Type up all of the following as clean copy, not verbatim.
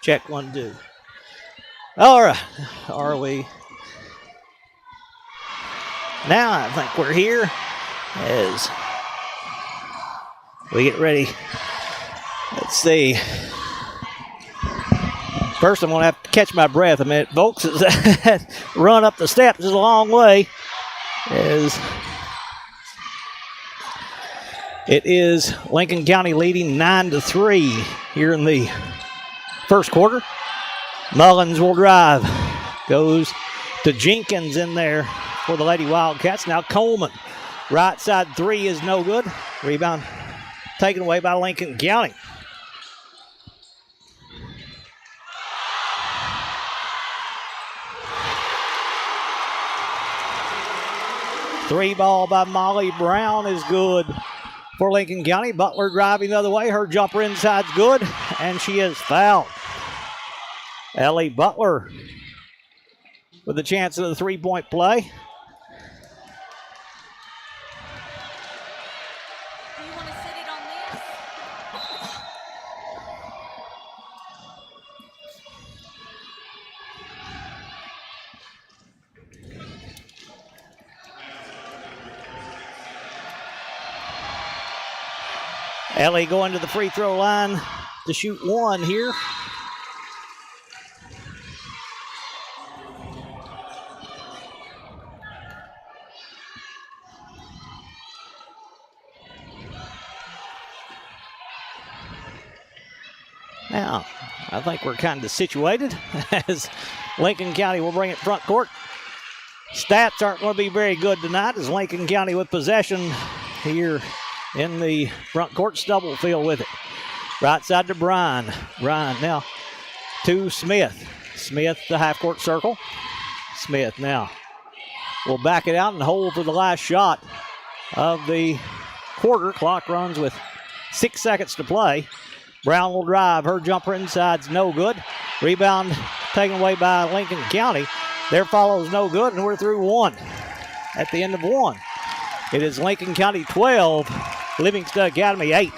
Check 1, 2. All right. Are we? Now I think we're here as we get ready. Let's see. First, I'm going to have to catch my breath a minute, folks. Run up the steps is a long way. It is Lincon County leading 9-3 here in the first quarter. Mullins will drive. Goes to Jenkins in there for the Lady Wildcats. Now Coleman. Right side three is no good. Rebound taken away by Lincon County. Three ball by Molly Brown is good for Lincon County. Butler driving the other way. Her jumper inside's good, and she is fouled. Ellie Butler with a chance of the three-point play. Ellie going to the free throw line to shoot one here. Now, I think we're kind of situated as Lincon County will bring it front court. Stats aren't going to be very good tonight as Lincon County with possession here in the front court. Stubblefield with it. Right side to Bryan. Bryan now to Smith. Smith, the half-court circle. Smith now will back it out and hold for the last shot of the quarter. Clock runs with 6 seconds to play. Brown will drive. Her jumper inside's no good. Rebound taken away by Lincon County. There follows no good, and we're through one. At the end of one, it is Lincon County 12, Livingston Academy 8.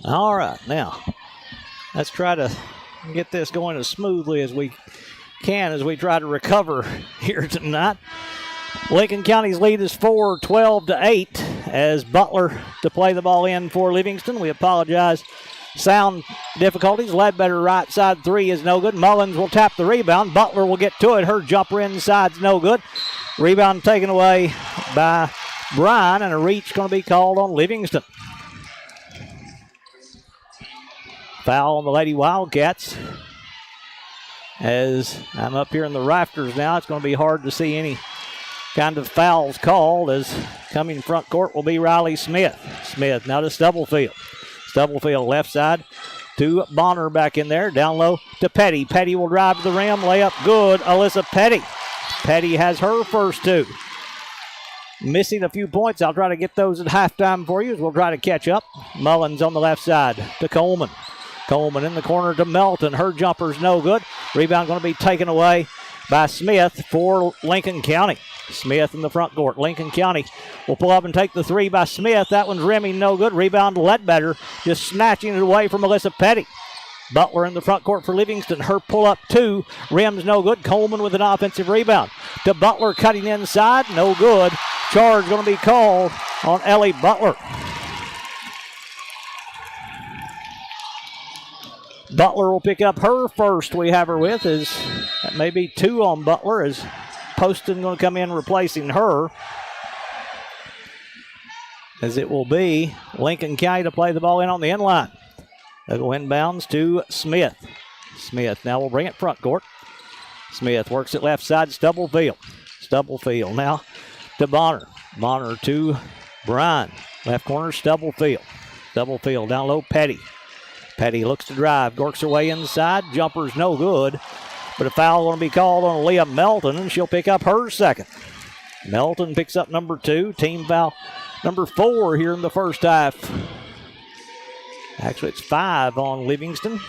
All right, now let's try to get this going as smoothly as we can as we try to recover here tonight. Lincon County's lead is 12-8 as Butler to play the ball in for Livingston. We apologize. Sound difficulties. Ledbetter right side three is no good. Mullins will tap the rebound. Butler will get to it. Her jumper inside's no good. Rebound taken away by Bryan, and a reach going to be called on Livingston. Foul on the Lady Wildcats. As I'm up here in the rafters now, it's going to be hard to see any kind of fouls called, as coming front court will be Riley Smith. Smith now to Stubblefield. Stubblefield left side to Bonner back in there. Down low to Petty. Petty will drive to the rim. Layup good. Alyssa Petty. Petty has her first two. Missing a few points. I'll try to get those at halftime for you as we'll try to catch up. Mullins on the left side to Coleman. Coleman in the corner to Melton. Her jumper's no good. Rebound going to be taken away by Smith for Lincon County. Smith in the front court. Lincon County will pull up and take the three by Smith. That one's rimming no good. Rebound to Ledbetter, just snatching it away from Alyssa Petty. Butler in the front court for Livingston. Her pull-up two. Rim's no good. Coleman with an offensive rebound. To Butler cutting inside. No good. Charge going to be called on Ellie Butler. Butler will pick up her first. We have her with is that may be two on Butler as Poston going to come in replacing her. as it will be Lincon County to play the ball in on the end line. They'll go inbounds to Smith. Smith now will bring it front court. Smith works it left side, Stubblefield. Stubblefield now to Bonner. Bonner to Bryan. Left corner, Stubblefield. Stubblefield down low, Petty. Petty looks to drive, works her way inside. Jumper's no good, but a foul going to be called on Leah Melton, and she'll pick up her second. Melton picks up number 2, team foul number 4 here in the first half. Actually, it's 5 on Livingston,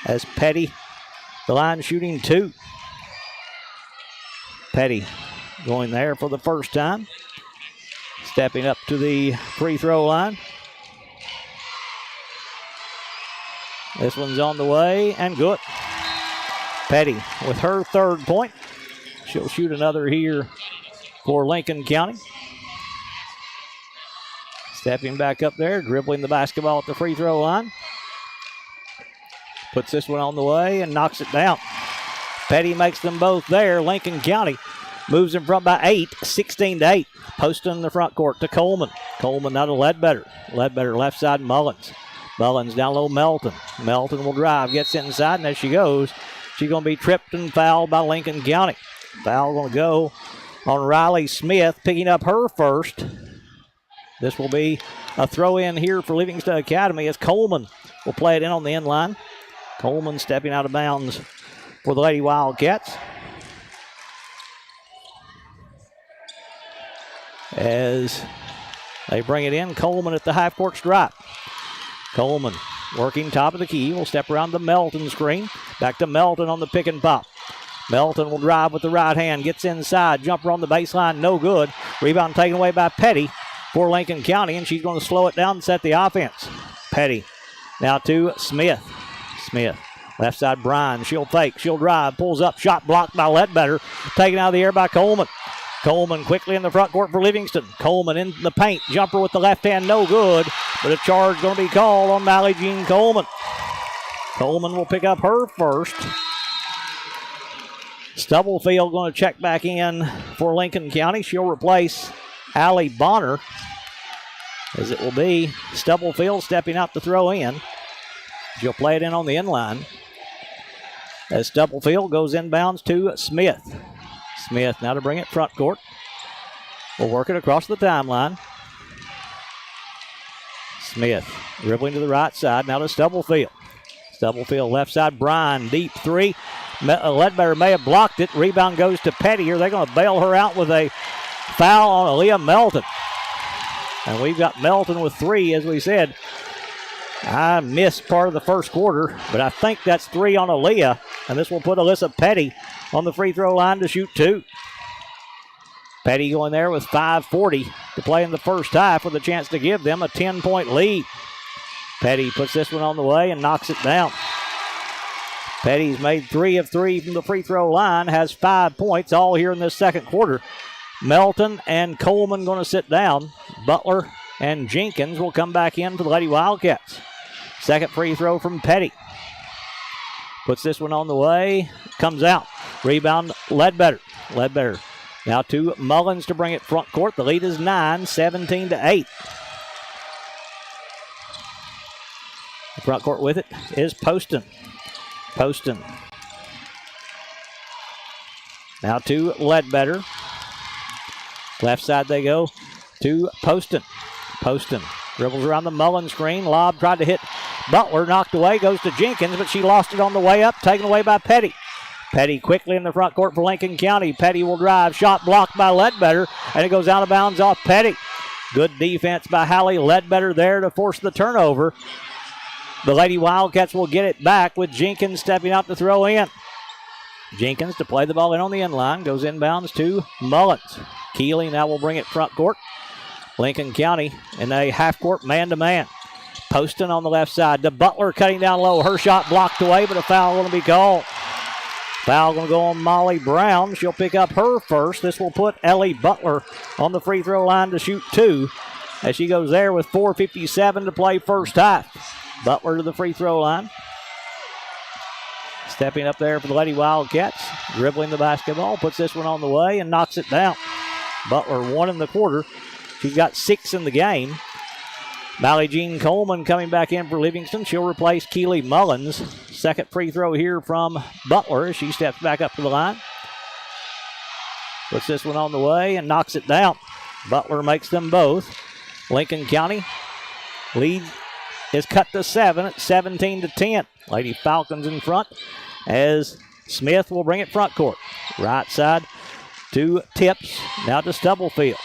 as Petty, the line shooting 2. Petty going there for the first time. Stepping up to the free throw line. This one's on the way and good. Petty with her third point. She'll shoot another here for Lincon County. Stepping back up there, dribbling the basketball at the free throw line. Puts this one on the way and knocks it down. Petty makes them both there. Lincon County moves in front by 8, 16-8. Posting in the front court to Coleman. Coleman now to Ledbetter. Ledbetter left side, Mullins. Mullins down low, Melton. Melton will drive, gets inside, and as she goes, she's going to be tripped and fouled by Lincon County. Foul going to go on Riley Smith, picking up her first. This will be a throw-in here for Livingston Academy as Coleman will play it in on the end line. Coleman stepping out of bounds for the Lady Wildcats. As they bring it in, Coleman at the half-court stripe. Coleman working top of the key. Will step around the Melton screen. Back to Melton on the pick and pop. Melton will drive with the right hand. Gets inside. Jumper on the baseline. No good. Rebound taken away by Petty for Lincon County, and she's going to slow it down and set the offense. Petty now to Smith. Smith. Left side, Bryan. She'll fake. She'll drive. Pulls up. Shot blocked by Ledbetter. Taken out of the air by Coleman. Coleman quickly in the front court for Livingston. Coleman in the paint. Jumper with the left hand. No good. But a charge going to be called on Mally Jean Coleman. Coleman will pick up her first. Stubblefield going to check back in for Lincon County. She'll replace Allie Bonner, as it will be Stubblefield stepping out to throw in. She'll play it in on the end line as Stubblefield goes inbounds to Smith. Smith now to bring it front court. We'll work it across the timeline. Smith dribbling to the right side. Now to Stubblefield. Stubblefield left side. Bryan deep 3. Ledbetter may have blocked it. Rebound goes to Petty here. They're going to bail her out with a foul on Aaliyah Melton. And we've got Melton with 3, as we said. I missed part of the first quarter, but I think that's 3 on Aaliyah. And this will put Alyssa Petty on the free throw line to shoot 2. Petty going there with 5:40 to play in the first half with a chance to give them a 10-point lead. Petty puts this one on the way and knocks it down. Petty's made 3 of 3 from the free throw line, has 5 points all here in this second quarter. Melton and Coleman going to sit down. Butler and Jenkins will come back in for the Lady Wildcats. Second free throw from Petty. Puts this one on the way. Comes out. Rebound, Ledbetter. Ledbetter now to Mullins to bring it front court. The lead is 9, 17-8. The front court with it is Poston. Poston. Now to Ledbetter. Left side they go to Poston. Poston dribbles around the Mullen screen. Lob tried to hit Butler. Knocked away. Goes to Jenkins, but she lost it on the way up. Taken away by Petty. Petty quickly in the front court for Lincon County. Petty will drive. Shot blocked by Ledbetter, and it goes out of bounds off Petty. Good defense by Hallie Ledbetter there to force the turnover. The Lady Wildcats will get it back with Jenkins stepping out to throw in. Jenkins to play the ball in on the end line. Goes inbounds to Mullins. Keeley now will bring it front court. Lincon County in a half-court man-to-man. Poston on the left side. To Butler cutting down low. Her shot blocked away, but a foul going to be called. Foul going to go on Molly Brown. She'll pick up her first. This will put Ellie Butler on the free throw line to shoot 2 as she goes there with 4:57 to play first half. Butler to the free throw line. Stepping up there for the Lady Wildcats. Dribbling the basketball. Puts this one on the way and knocks it down. Butler 1 in the quarter. She's got 6 in the game. Molly Jean Coleman coming back in for Livingston. She'll replace Keely Mullins. Second free throw here from Butler as she steps back up to the line. Puts this one on the way and knocks it down. Butler makes them both. Lincon County lead is cut to 7 at 17-10. Lady Falcons in front as Smith will bring it front court. Right side to Tips. Now to Stubblefield.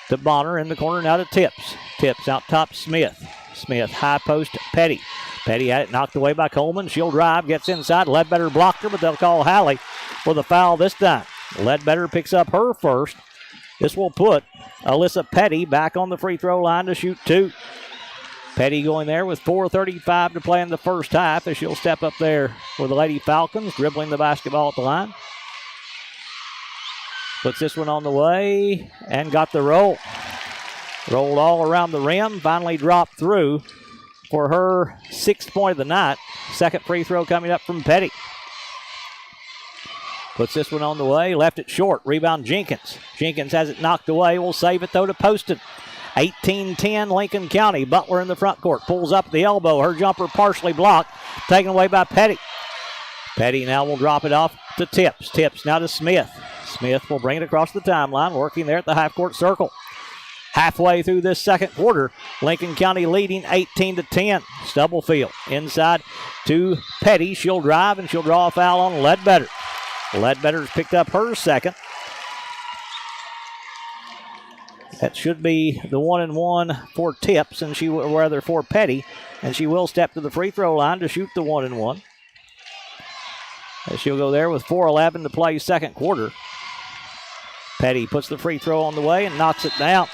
To Bonner in the corner, now to Tips. Tips out top, Smith. Smith, high post, Petty. Petty had it knocked away by Coleman. She'll drive, gets inside. Ledbetter blocked her, but they'll call Halley for the foul this time. Ledbetter picks up her first. This will put Alyssa Petty back on the free throw line to shoot 2. Petty going there with 4:35 to play in the first half as she'll step up there for the Lady Falcons, dribbling the basketball at the line. Puts this one on the way and got the roll. Rolled all around the rim, finally dropped through for her 6th point of the night. Second free throw coming up from Petty. Puts this one on the way, left it short. Rebound Jenkins. Jenkins has it knocked away, will save it though to Poston. 18-10 Lincon County. Butler in the front court, pulls up the elbow. Her jumper partially blocked, taken away by Petty. Petty now will drop it off to Tips. Tips now to Smith. Smith will bring it across the timeline, working there at the half-court circle. Halfway through this second quarter, Lincon County leading 18-10. Stubblefield inside to Petty. She'll drive and she'll draw a foul on Ledbetter. Ledbetter's picked up her second. That should be the 1-and-1 for Tips, and for Petty, and she will step to the free throw line to shoot the 1-and-1. She'll go there with 4:11 to play second quarter. Petty puts the free throw on the way and knocks it down.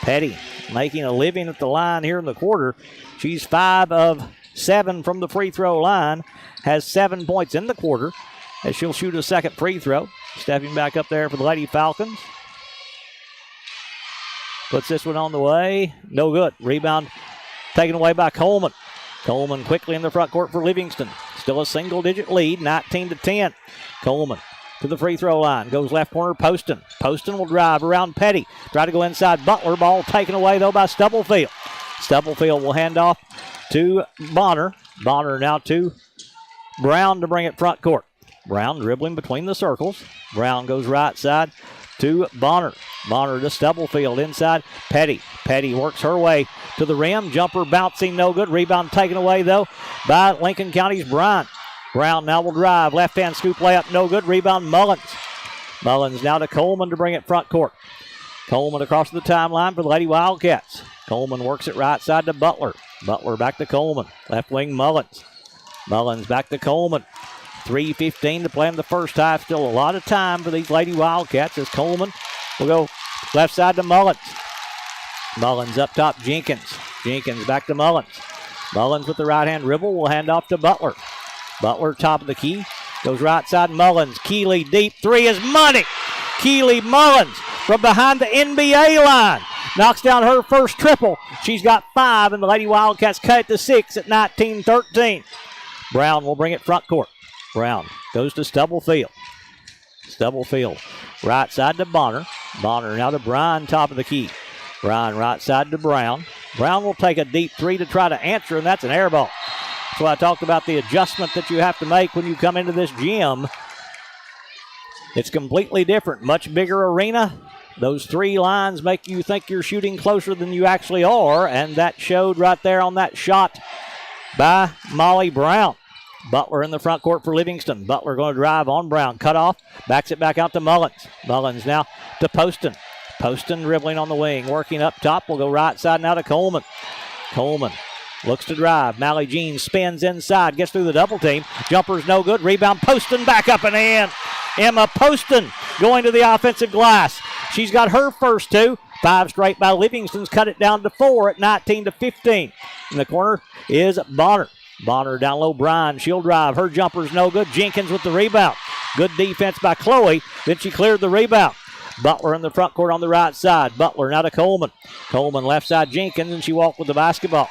Petty making a living at the line here in the quarter. She's 5 of 7 from the free throw line, has 7 points in the quarter as she'll shoot a second free throw. Stepping back up there for the Lady Falcons. Puts this one on the way. No good. Rebound taken away by Coleman. Coleman quickly in the front court for Livingston. Still a single-digit lead, 19-10. Coleman to the free throw line. Goes left corner, Poston. Poston will drive around Petty. Try to go inside Butler. Ball taken away, though, by Stubblefield. Stubblefield will hand off to Bonner. Bonner now to Brown to bring it front court. Brown dribbling between the circles. Brown goes right side to Bonner. Bonner to Stubblefield inside. Petty. Petty works her way to the rim. Jumper bouncing, no good. Rebound taken away, though, by Lincon County's Brown. Brown now will drive. Left-hand scoop layup, no good. Rebound Mullins. Mullins now to Coleman to bring it front court. Coleman across the timeline for the Lady Wildcats. Coleman works it right side to Butler. Butler back to Coleman. Left wing Mullins. Mullins back to Coleman. 3:15 to play in the first half. Still a lot of time for these Lady Wildcats as Coleman will go left side to Mullins. Mullins up top, Jenkins. Jenkins back to Mullins. Mullins with the right-hand dribble will hand off to Butler. Butler top of the key. Goes right side, Mullins. Keeley deep. 3 is money. Keeley Mullins from behind the NBA line. Knocks down her first triple. She's got 5, and the Lady Wildcats cut it to 6 at 19-13. Brown will bring it front court. Brown goes to Stubblefield. Stubblefield right side to Bonner. Bonner now to Bryan, top of the key. Bryan right side to Brown. Brown will take a deep 3 to try to answer, and that's an air ball. That's why I talked about the adjustment that you have to make when you come into this gym. It's completely different. Much bigger arena. Those 3 lines make you think you're shooting closer than you actually are, and that showed right there on that shot by Molly Brown. Butler in the front court for Livingston. Butler going to drive on Brown. Cut off. Backs it back out to Mullins. Mullins now to Poston. Poston dribbling on the wing. Working up top. Will go right side now to Coleman. Coleman looks to drive. Mally Jean spins inside. Gets through the double team. Jumper's no good. Rebound. Poston back up and in. Emma Poston going to the offensive glass. She's got her first 2. 5 straight by Livingston's cut it down to 4 at 19-15. In the corner is Bonner. Bonner down low, Bryan. She'll drive. Her jumper's no good. Jenkins with the rebound. Good defense by Chloe. Then she cleared the rebound. Butler in the front court on the right side. Butler now to Coleman. Coleman left side Jenkins, and she walked with the basketball.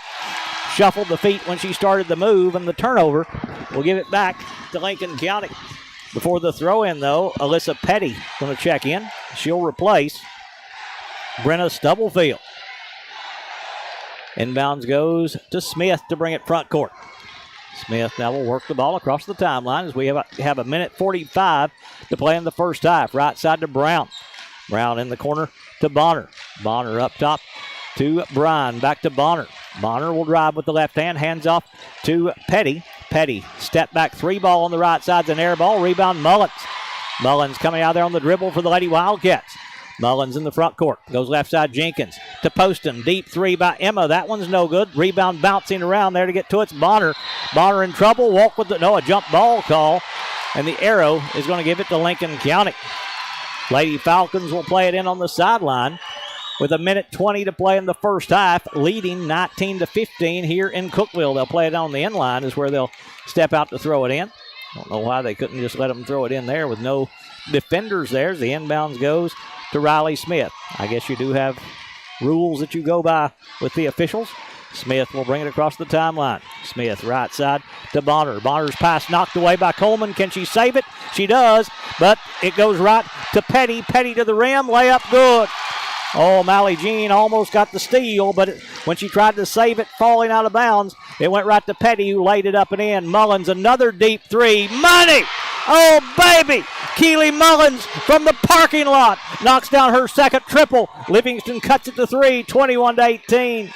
Shuffled the feet when she started the move, and the turnover will give it back to Lincon County. Before the throw-in, though, Alyssa Petty going to check in. She'll replace Brenna Stubblefield. Inbounds goes to Smith to bring it front court. Smith now will work the ball across the timeline as we have a minute 45 to play in the first half. Right side to Brown. Brown in the corner to Bonner. Bonner up top to Bryan. Back to Bonner. Bonner will drive with the left hand. Hands off to Petty. Petty, step back three ball on the right side. An air ball. Rebound Mullins. Mullins coming out there on the dribble for the Lady Wildcats. Mullins in the front court. Goes left side Jenkins to Poston. Deep three by Emma. That one's no good. Rebound bouncing around there to get to it. It's Bonner. Bonner in trouble. Walk with a jump ball call. And the arrow is going to give it to Lincoln County. Lady Falcons will play it in on the sideline with a minute 20 to play in the first half, leading 19-15 here in Cookeville. They'll play it on the inline is where they'll step out to throw it in. Don't know why they couldn't just let them throw it in there with no defenders there as the inbounds goes to Riley Smith. I guess you do have rules that you go by with the officials. Smith will bring it across the timeline. Smith right side to Bonner. Bonner's pass knocked away by Coleman. Can she save it? She does, but it goes right to Petty. Petty to the rim. Layup good. Oh, Mally Jean almost got the steal, but when she tried to save it, falling out of bounds, it went right to Petty, who laid it up and in. Mullins, another deep three. Money! Oh, baby! Keely Mullins from the parking lot knocks down her second triple. Livingston cuts it to three, 21-18.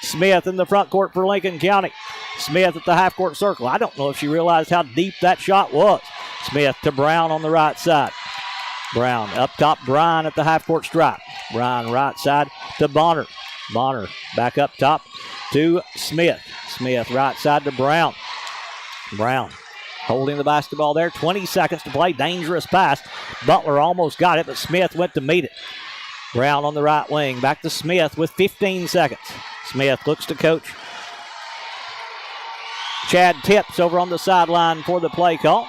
Smith in the front court for Lincoln County. Smith at the half-court circle. I don't know if she realized how deep that shot was. Smith to Brown on the right side. Brown up top, Bryan at the half-court stripe. Bryan right side to Bonner. Bonner back up top to Smith. Smith right side to Brown. Brown holding the basketball there. 20 seconds to play. Dangerous pass. Butler almost got it, but Smith went to meet it. Brown on the right wing. Back to Smith with 15 seconds. Smith looks to coach Chad Tips over on the sideline for the play call.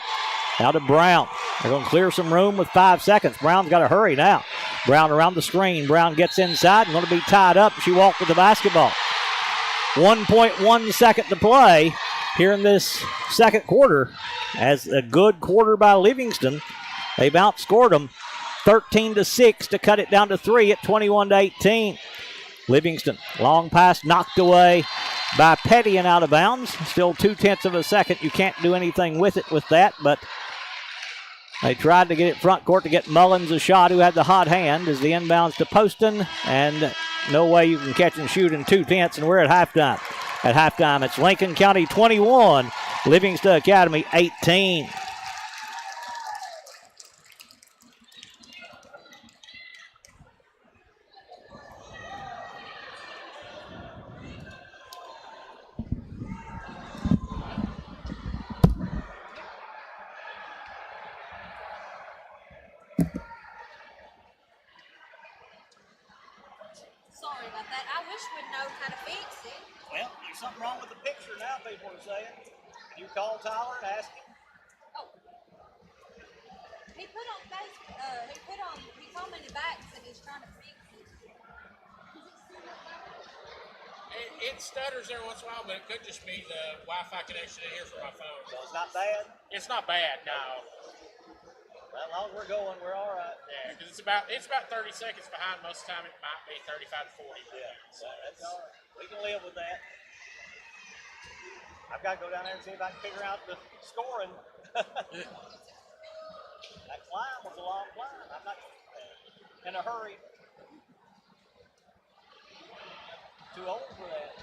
Now to Brown. They're going to clear some room with 5 seconds. Brown's got to hurry now. Brown around the screen. Brown gets inside and going to be tied up. She walked with the basketball. 1.1 second to play here in this second quarter. As a good quarter by Livingston. They've outscored them 13-6 to cut it down to 3 at 21-18. Livingston, long pass knocked away by Petty and out of bounds. Still 0.2 of a second. You can't do anything with it with that, but they tried to get it front court to get Mullins a shot, who had the hot hand, as the inbounds to Poston, and no way you can catch and shoot in 0.2, and we're at halftime. At halftime, it's Lincoln County 21, Livingston Academy 18. Sorry about that. I wish we'd know how to fix it. Well, there's something wrong with the picture now, people are saying. You call Tyler and ask him? Oh. He put on Facebook, he told me back and said he's trying to fix it. It stutters every once in a while, but it could just be the Wi-Fi connection in here for my phone. So it's not bad? It's not bad, no. Well, as long as we're going, we're all right. Yeah, because it's about 30 seconds behind. Most of the time it might be 35 to 40. Yeah, so that's all right. We can live with that. I've got to go down there and see if I can figure out the scoring. That climb was a long climb. I'm not in a hurry. Too old for that.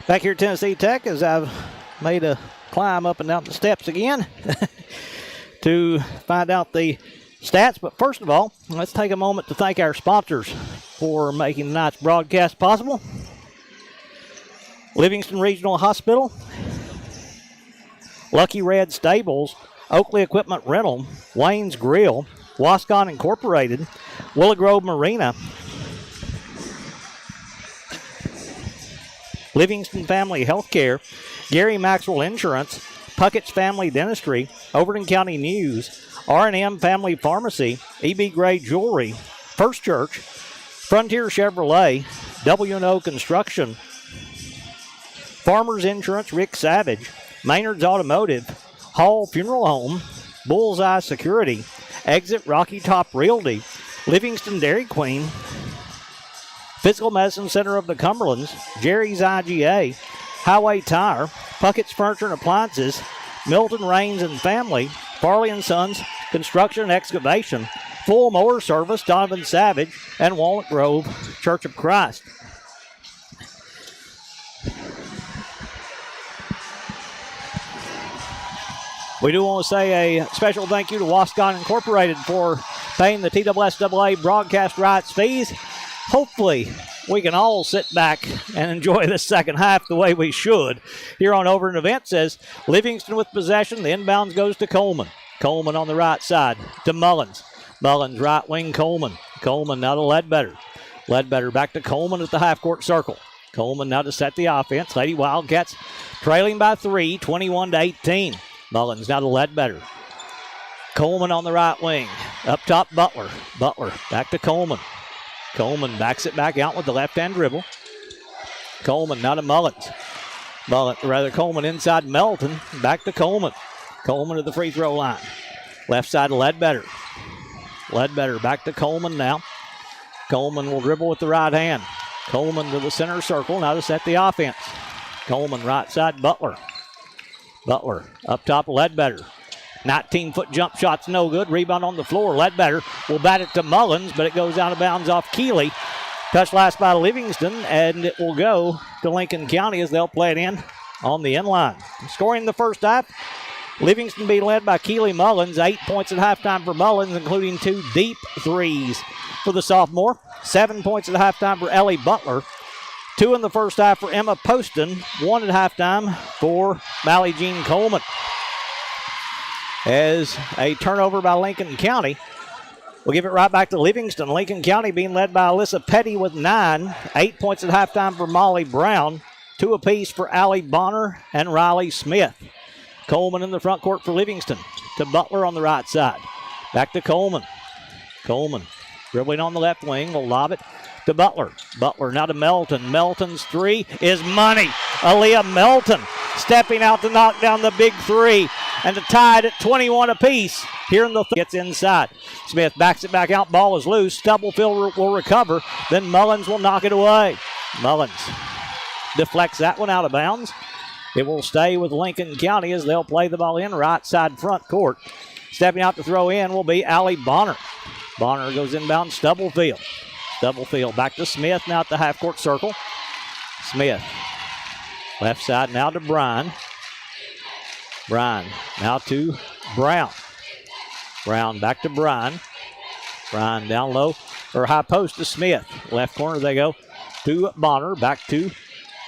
Back here at Tennessee Tech, as I've made a climb up and down the steps again to find out the stats. But first of all, let's take a moment to thank our sponsors for making tonight's broadcast possible. Livingston Regional Hospital, Lucky Red Stables, Oakley Equipment Rental, Wayne's Grill, Wascon Incorporated, Willow Grove Marina, Livingston Family Healthcare, Gary Maxwell Insurance, Puckett's Family Dentistry, Overton County News, R&M Family Pharmacy, E.B. Gray Jewelry, First Church, Frontier Chevrolet, W&O Construction, Farmers Insurance, Rick Savage, Maynard's Automotive, Hall Funeral Home, Bullseye Security, Exit Rocky Top Realty, Livingston Dairy Queen, Physical Medicine Center of the Cumberlands, Jerry's IGA, Highway Tire, Puckett's Furniture and Appliances, Milton Rains and Family, Farley and Sons Construction and Excavation, Full Mower Service, Donovan Savage, and Walnut Grove Church of Christ. We do want to say a special thank you to Wascon Incorporated for paying the TSSAA broadcast rights fees. Hopefully, we can all sit back and enjoy the second half the way we should. Here on Overton Events says Livingston with possession. The inbounds goes to Coleman. Coleman on the right side to Mullins. Mullins right wing Coleman. Coleman now to Ledbetter. Ledbetter back to Coleman at the half-court circle. Coleman now to set the offense. Lady Wildcats trailing by 3, 21-18. Mullins now to Ledbetter. Coleman on the right wing. Up top, Butler. Butler back to Coleman. Coleman backs it back out with the left-hand dribble. Coleman now to Mullins. Coleman inside Melton. Back to Coleman. Coleman to the free throw line. Left side to Ledbetter. Ledbetter back to Coleman now. Coleman will dribble with the right hand. Coleman to the center circle now to set the offense. Coleman right side, Butler. Butler up top, Ledbetter. 19-foot jump shot's no good. Rebound on the floor. Ledbetter will bat it to Mullins, but it goes out of bounds off Keeley. Touch last by Livingston, and it will go to Lincon County as they'll play it in on the end line. Scoring the first half, Livingston being led by Keeley Mullins. 8 points at halftime for Mullins, including 2 deep threes for the sophomore. 7 points at halftime for Ellie Butler. 2 in the first half for Emma Poston. 1 at halftime for Mally Jean Coleman. As a turnover by Lincon County, we'll give it right back to Livingston. Lincon County being led by Alyssa Petty with 9. 8 points at halftime for Molly Brown. 2 apiece for Allie Bonner and Riley Smith. Coleman in the front court for Livingston. To Butler on the right side. Back to Coleman. Coleman dribbling on the left wing. Will lob it to Butler. Butler now to Melton. Melton's three is money. Aaliyah Melton stepping out to knock down the big three. And to tie it at 21 apiece. Here in the gets inside. Smith backs it back out. Ball is loose. Stubblefield will recover. Then Mullins will knock it away. Mullins deflects that one out of bounds. It will stay with Lincon County as they'll play the ball in right side front court. Stepping out to throw in will be Allie Bonner. Bonner goes inbound. Stubblefield. Stubblefield back to Smith now at the half-court circle. Smith. Left side now to Bryan. Bryan now to Brown. Brown back to Bryan. Bryan down low, or high post to Smith. Left corner they go to Bonner. Back to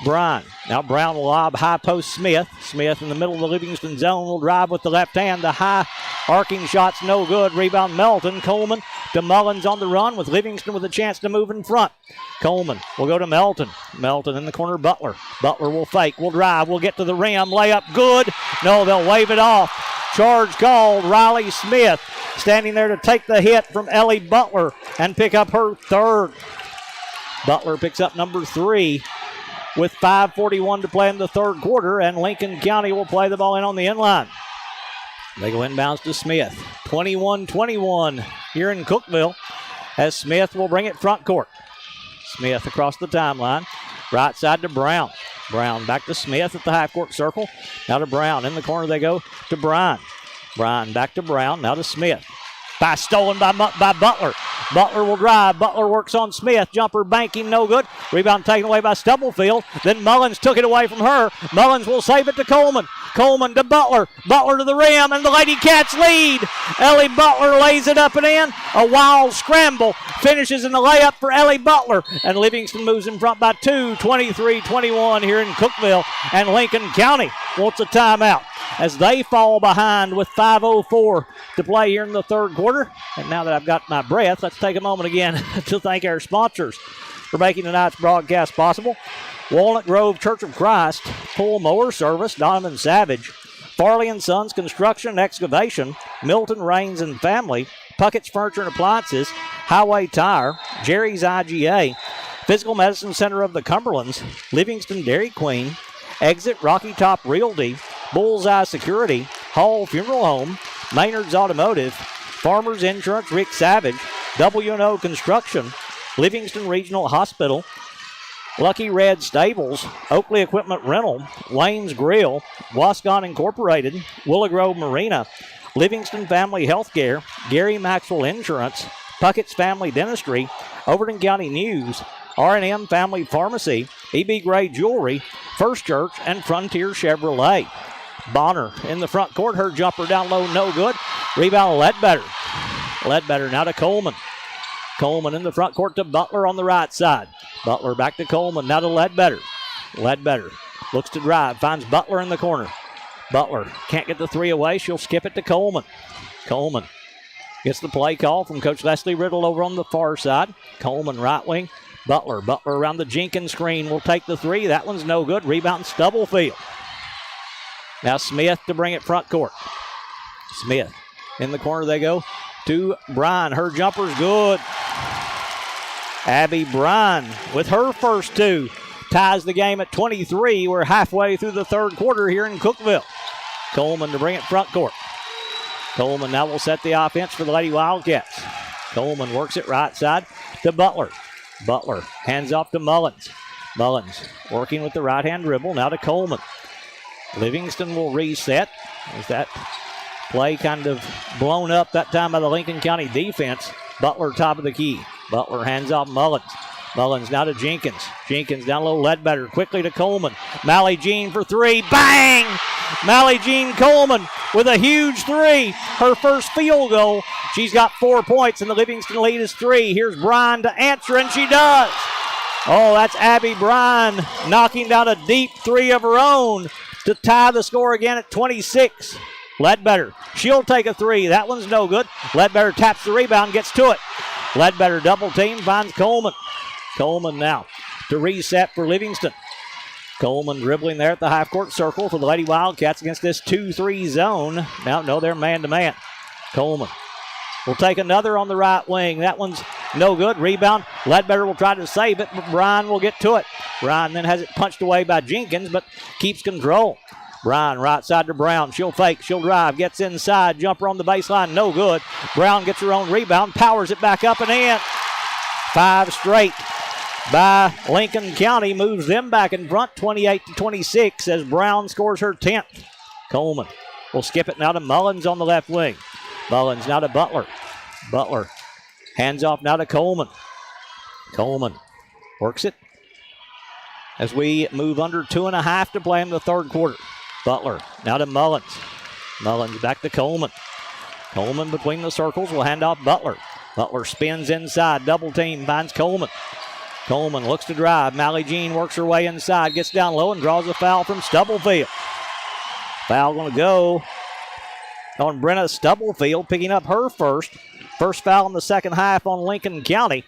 Bryan. Now Brown will lob high post Smith. Smith in the middle of the Livingston zone will drive with the left hand. The high arcing shot's no good. Rebound Melton. Coleman to Mullins on the run with Livingston with a chance to move in front. Coleman will go to Melton. Melton in the corner, Butler. Butler will fake, will drive, will get to the rim. Layup good. No, they'll wave it off. Charge called. Riley Smith standing there to take the hit from Ellie Butler and pick up her third. Butler picks up number 3 with 5:41 to play in the third quarter, and Lincon County will play the ball in on the end line. They go inbounds to Smith. 21-21 here in Cookeville as Smith will bring it front court. Smith across the timeline. Right side to Brown. Brown back to Smith at the half-court circle. Now to Brown. In the corner they go to Bryan. Bryan back to Brown. Now to Smith. Pass stolen by Butler. Butler will drive. Butler works on Smith. Jumper banking, no good. Rebound taken away by Stubblefield. Then Mullins took it away from her. Mullins will save it to Coleman. Coleman to Butler. Butler to the rim, and the Lady Cats lead. Ellie Butler lays it up and in. A wild scramble. Finishes in the layup for Ellie Butler. And Livingston moves in front by 2, 23-21 here in Cookeville. And Lincoln County wants a timeout as they fall behind with 5:04 to play here in the third quarter. And now that I've got my breath, let's take a moment again to thank our sponsors for making tonight's broadcast possible. Walnut Grove Church of Christ, Pull Mower Service, Donovan Savage, Farley & Sons Construction and Excavation, Milton Rains and Family, Puckett's Furniture and Appliances, Highway Tire, Jerry's IGA, Physical Medicine Center of the Cumberlands, Livingston Dairy Queen, Exit Rocky Top Realty, Bullseye Security, Hall Funeral Home, Maynard's Automotive, Farmers Insurance, Rick Savage, W&O Construction, Livingston Regional Hospital, Lucky Red Stables, Oakley Equipment Rental, Lane's Grill, Wascon Incorporated, Willow Grove Marina, Livingston Family Healthcare, Gary Maxwell Insurance, Puckett's Family Dentistry, Overton County News, R&M Family Pharmacy, E.B. Gray Jewelry, First Church, and Frontier Chevrolet. Bonner in the front court. Her jumper down low, no good. Rebound Ledbetter. Ledbetter now to Coleman. Coleman in the front court to Butler on the right side. Butler back to Coleman, now to Ledbetter. Ledbetter looks to drive, finds Butler in the corner. Butler can't get the three away. She'll skip it to Coleman. Coleman gets the play call from Coach Leslie Riddle over on the far side. Coleman right wing. Butler around the Jenkins screen will take the three. That one's no good. Rebound Stubblefield. Now Smith to bring it front court. Smith in the corner they go to Bryan. Her jumper's good. Abby Bryan with her first two ties the game at 23. We're halfway through the third quarter here in Cookeville. Coleman to bring it front court. Coleman now will set the offense for the Lady Wildcats. Coleman works it right side to Butler. Butler hands off to Mullins. Mullins working with the right-hand dribble. Now to Coleman. Livingston will reset as that play kind of blown up that time by the Lincoln County defense. Butler top of the key. Butler hands off Mullins. Mullins now to Jenkins. Jenkins down low, Ledbetter quickly to Coleman. Mally Jean for three. Bang! Mally Jean Coleman with a huge three. Her first field goal. She's got 4 points, and the Livingston lead is 3. Here's Bryan to answer, and she does. Oh, that's Abby Bryan knocking down a deep three of her own to tie the score again at 26. Ledbetter, she'll take a three. That one's no good. Ledbetter taps the rebound, gets to it. Ledbetter double team, finds Coleman. Coleman now to reset for Livingston. Coleman dribbling there at the half-court circle for the Lady Wildcats against this 2-3 zone. Now, no, they're man-to-man. Coleman will take another on the right wing. That one's no good. Rebound. Ledbetter will try to save it, but Bryan will get to it. Bryan then has it punched away by Jenkins, but keeps control. Bryan right side to Brown. She'll fake. She'll drive. Gets inside. Jumper on the baseline. No good. Brown gets her own rebound. Powers it back up and in. 5 straight by Lincoln County. Moves them back in front 28-26 as Brown scores her 10th. Coleman will skip it now to Mullins on the left wing. Mullins now to Butler. Butler hands off now to Coleman. Coleman works it as we move under 2.5 to play in the third quarter. Butler now to Mullins. Mullins back to Coleman. Coleman between the circles will hand off Butler. Butler spins inside, double team, finds Coleman. Coleman looks to drive. Mally Jean works her way inside, gets down low and draws a foul from Stubblefield. Foul going to go on Brenna Stubblefield, picking up her first. First foul in the second half on Lincoln County.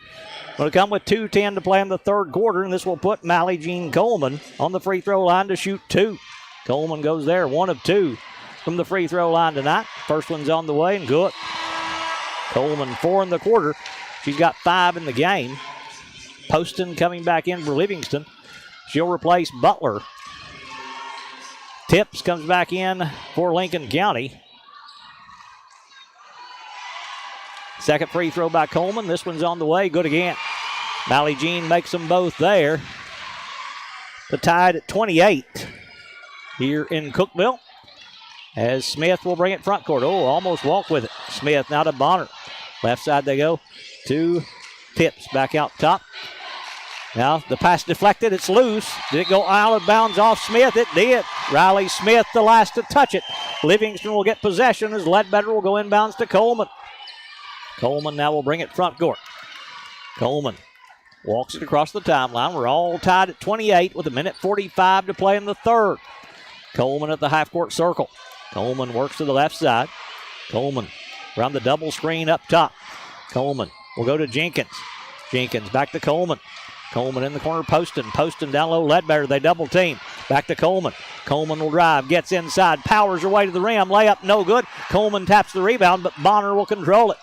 Going to come with 2:10 to play in the third quarter, and this will put Mally Jean Coleman on the free throw line to shoot 2. Coleman goes there, 1 of 2 from the free throw line tonight. First one's on the way and good. Coleman 4 in the quarter. She's got 5 in the game. Poston coming back in for Livingston. She'll replace Butler. Tips comes back in for Lincoln County. Second free throw by Coleman. This one's on the way. Good again. Mally Jean makes them both there. The tied at 28 here in Cookeville. As Smith will bring it front court. Oh, almost walked with it. Smith now to Bonner. Left side they go to Tips back out top. Now the pass deflected. It's loose. Did it go out of bounds off Smith? It did. Riley Smith the last to touch it. Livingston will get possession as Ledbetter will go inbounds to Coleman. Coleman now will bring it front court. Coleman walks it across the timeline. We're all tied at 28 with 1:45 to play in the third. Coleman at the half-court circle. Coleman works to the left side. Coleman around the double screen up top. Coleman will go to Jenkins. Jenkins back to Coleman. Coleman in the corner, Poston. Poston down low, Ledbetter. They double team. Back to Coleman. Coleman will drive, gets inside, powers her way to the rim. Layup no good. Coleman taps the rebound, but Bonner will control it.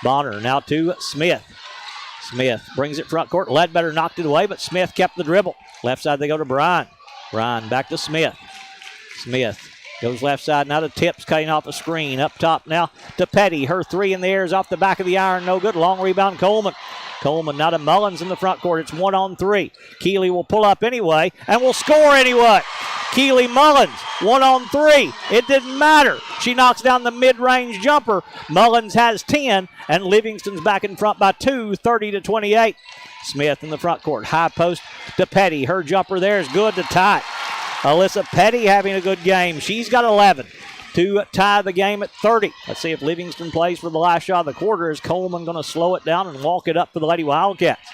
Bonner now to Smith. Smith brings it front court. Ledbetter knocked it away, but Smith kept the dribble. Left side they go to Bryan. Bryan back to Smith. Smith goes left side now to Tips, cutting off a screen. Up top now to Petty. Her three in the air is off the back of the iron. No good. Long rebound Coleman. Coleman now to Mullins in the front court. It's 1-on-3. Keeley will pull up anyway and will score anyway. Keeley Mullins, 1-on-3. It didn't matter. She knocks down the mid-range jumper. Mullins has 10, and Livingston's back in front by 2, 30-28. Smith in the front court. High post to Petty. Her jumper there is good to tie. Alyssa Petty having a good game. She's got 11 to tie the game at 30. Let's see if Livingston plays for the last shot of the quarter. Is Coleman going to slow it down and walk it up for the Lady Wildcats?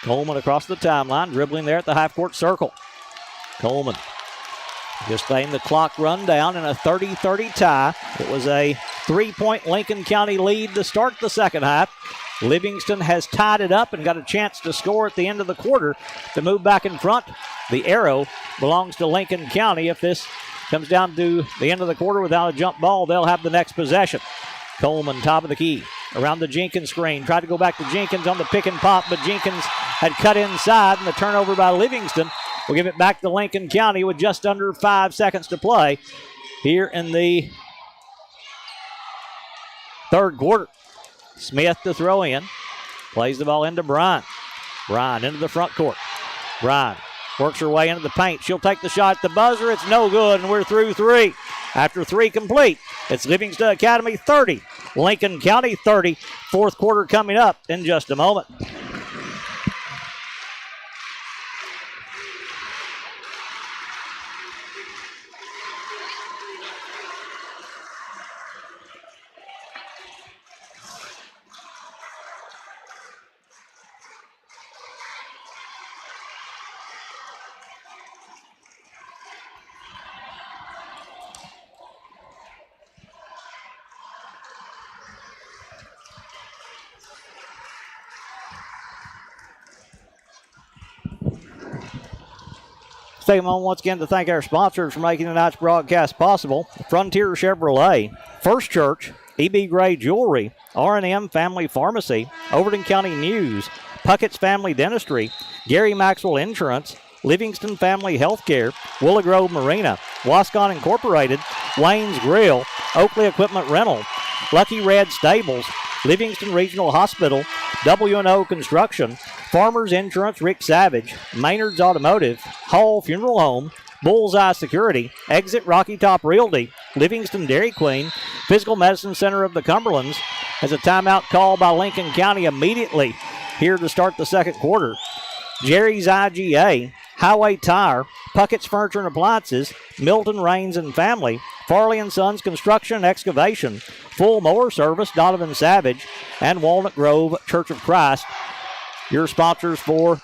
Coleman across the timeline, dribbling there at the half-court circle. Coleman just letting the clock run down in a 30-30 tie. It was a 3-point Lincoln County lead to start the second half. Livingston has tied it up and got a chance to score at the end of the quarter to move back in front. The arrow belongs to Lincoln County. If this comes down to the end of the quarter without a jump ball, they'll have the next possession. Coleman, top of the key, around the Jenkins screen. Tried to go back to Jenkins on the pick and pop, but Jenkins had cut inside, and the turnover by Livingston will give it back to Lincoln County with just under 5 seconds to play here in the third quarter. Smith to throw in. Plays the ball into Bryan. Bryan into the front court. Bryan works her way into the paint. She'll take the shot at the buzzer. It's no good, and we're through three. After three complete, it's Livingston Academy 30, Lincoln County 30. Fourth quarter coming up in just a moment. Take a moment once again to thank our sponsors for making tonight's broadcast possible. Frontier Chevrolet, First Church, E.B. Gray Jewelry, R&M Family Pharmacy, Overton County News, Puckett's Family Dentistry, Gary Maxwell Insurance, Livingston Family Healthcare, Willow Grove Marina, Wascon Incorporated, Wayne's Grill, Oakley Equipment Rental, Lucky Red Stables, Livingston Regional Hospital, W&O Construction, Farmers Insurance Rick Savage, Maynard's Automotive, Hall Funeral Home, Bullseye Security, Exit Rocky Top Realty, Livingston Dairy Queen, Physical Medicine Center of the Cumberlands has a timeout call by Lincoln County immediately here to start the second quarter. Jerry's IGA, Highway Tire, Puckett's Furniture and Appliances, Milton Rains and Family, Farley and Sons Construction and Excavation, Full Mower Service, Donovan Savage, and Walnut Grove Church of Christ. Your sponsors for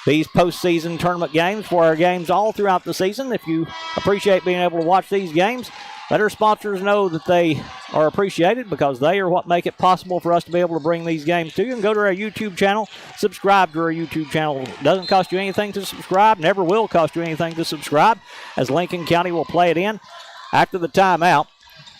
these postseason tournament games, for our games all throughout the season. If you appreciate being able to watch these games, let our sponsors know that they are appreciated, because they are what make it possible for us to be able to bring these games to you. And go to our YouTube channel, subscribe to our YouTube channel. It doesn't cost you anything to subscribe, never will cost you anything to subscribe, as Lincoln County will play it in after the timeout,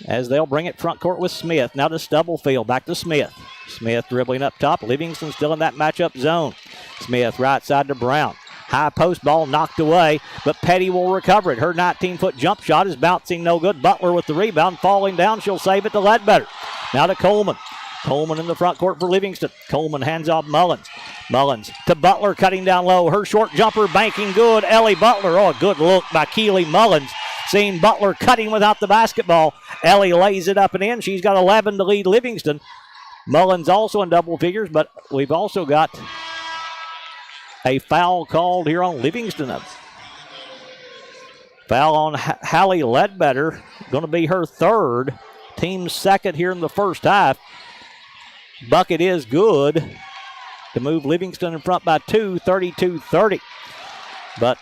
as they'll bring it front court with Smith. Now to Stubblefield, back to Smith. Smith dribbling up top. Livingston still in that matchup zone. Smith right side to Brown. High post ball knocked away, but Petty will recover it. Her 19-foot jump shot is bouncing no good. Butler with the rebound, falling down. She'll save it to Ledbetter. Now to Coleman. Coleman in the front court for Livingston. Coleman hands off Mullins. Mullins to Butler, cutting down low. Her short jumper banking good. Ellie Butler. Oh, a good look by Keeley Mullins. Seeing Butler cutting without the basketball. Ellie lays it up and in. She's got 11 to lead Livingston Mullins also in double figures, but we've also got a foul called here on Livingston. Foul on Hallie Ledbetter, going to be her third. Team's second here in the first half. Bucket is good to move Livingston in front by 2, 32-30. But